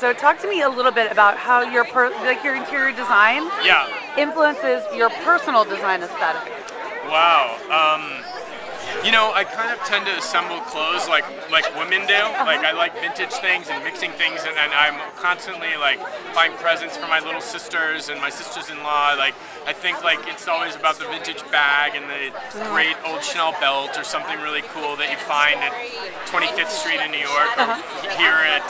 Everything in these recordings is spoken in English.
So talk to me a little bit about how your your interior design influences your personal design aesthetic. Wow. You know, I kind of tend to assemble clothes like women do. Like I like vintage things and mixing things, and I'm constantly like buying presents for my little sisters and my sisters-in-law. Like I think like it's always about the vintage bag and the great old Chanel belt or something really cool that you find at 25th Street in New York or here at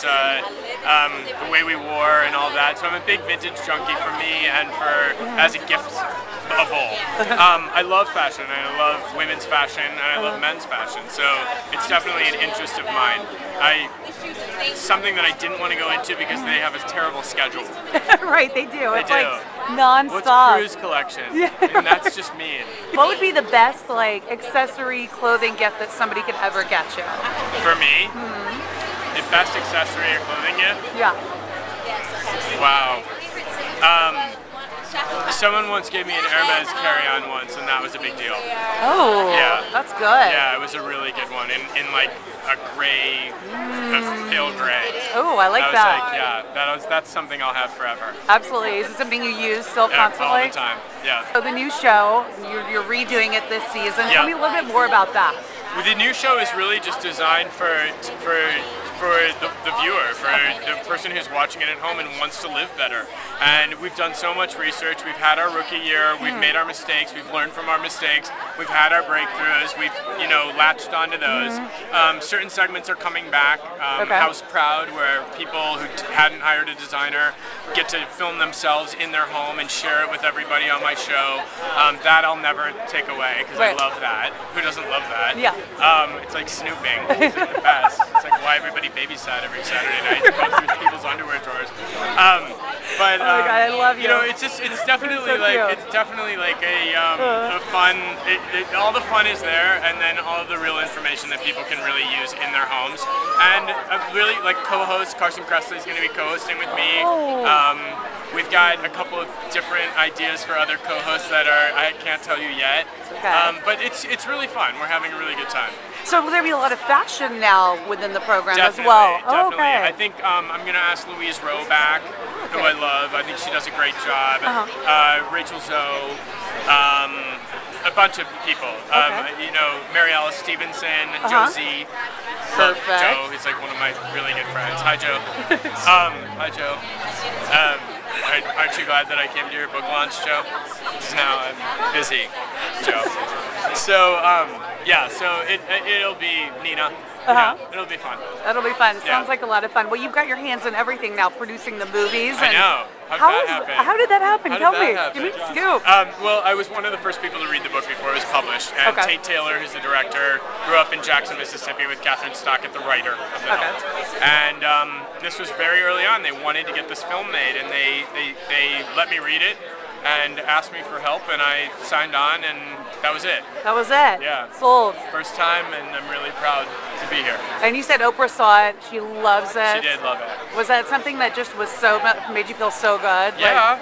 the way we wore and all that. So I'm a big vintage junkie for me and for as a gift. A bowl. I love fashion, and I love women's fashion, and I love men's fashion, so it's definitely an interest of mine. Something that I didn't want to go into because they have a terrible schedule. Right, they do. It's like non-stop. What's cruise collection? And that's just mean. What would be the best like accessory clothing gift that somebody could ever get you? For me, the best accessory or clothing gift? Yeah. Wow. Someone once gave me an Hermes carry-on once, and that was a big deal. Oh, yeah, that's good. Yeah, it was a really good one, in like a gray, a pale gray. Oh, I like that. Like, that's something I'll have forever. Absolutely. Is it something you use still constantly? All the time. Yeah. So the new show, you're redoing it this season. Tell me a little bit more about that. Well, the new show is really just designed for the viewer, for the person who's watching it at home and wants to live better. And we've done so much research. We've had our rookie year. We've made our mistakes. We've learned from our mistakes. We've had our breakthroughs. We've, you know, latched onto those. Certain segments are coming back. House Proud, where people who hadn't hired a designer get to film themselves in their home and share it with everybody on my show. That I'll never take away because I love that. Who doesn't love that? Yeah. It's like snooping. It's like the best. It's like why everybody babysat every Saturday night to go through people's underwear drawers. But oh my God, I love you. You know, it's definitely like a fun. All the fun is there, and then all of the real information that people can really use in their homes. And really like co-host Carson Kressley is going to be co-hosting with me. We've got a couple of different ideas for other co-hosts that I can't tell you yet. But it's really fun. We're having a really good time. So will there be a lot of fashion now within the program as well? Definitely. Okay. I think I'm going to ask Louise Rowe back, who I love. I think she does a great job. Rachel Zoe, a bunch of people. You know, Mary Alice Stevenson, Josie. Perfect. Joe is like one of my really good friends. Hi, Joe. Hi, Joe. Aren't you glad that I came to your book launch, Joe? Because now I'm busy, Joe. So, yeah, so it'll be Nina. Yeah, it'll be fun. That'll be fun. It sounds like a lot of fun. Well, you've got your hands in everything now, producing the movies. I know. How did that happen? Tell me. Give me the scoop. Well, I was one of the first people to read the book before it was published. And Tate Taylor, who's the director, grew up in Jackson, Mississippi with Catherine Stockett, the writer of the film. And this was very early on. They wanted to get this film made, and they let me read it and asked me for help, and I signed on, and that was it. That was it? Yeah. Sold. First time, and I'm really proud to be here. And you said Oprah saw it. She loves it. She did love it. Was that something that just was made you feel so good? Yeah.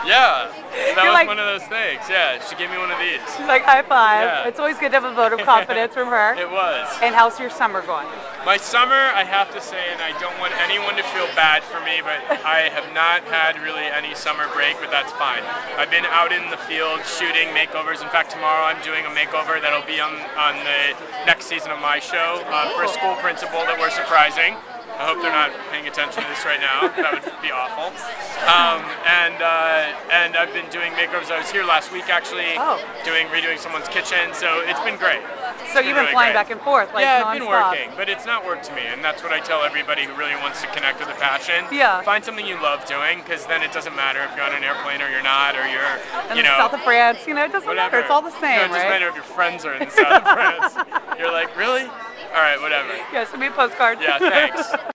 Yeah. That was one of those things. Yeah, she gave me one of these. She's like, high five. Yeah. It's always good to have a vote of confidence from her. It was. And how's your summer going? My summer, I have to say, and I don't want anyone to feel bad for me, but I have not had really any summer break, but that's fine. I've been out in the field shooting makeovers. In fact, tomorrow I'm doing a makeover that'll be on the next season of my show for a school principal that we're surprising. I hope they're not paying attention to this right now. That would be awful. And I've been doing makeovers. I was here last week actually, redoing someone's kitchen. So it's been great. So you've been flying back and forth, like yeah, I've been working, but it's not work to me, and that's what I tell everybody who really wants to connect with a passion. Yeah. Find something you love doing, because then it doesn't matter if you're on an airplane or you're not, or you're, in the south of France. You know, it doesn't matter. It's all the same, right? It doesn't matter if your friends are in the south of France. You're like, really? All right, whatever. Yeah, send me a postcard. Yeah, thanks.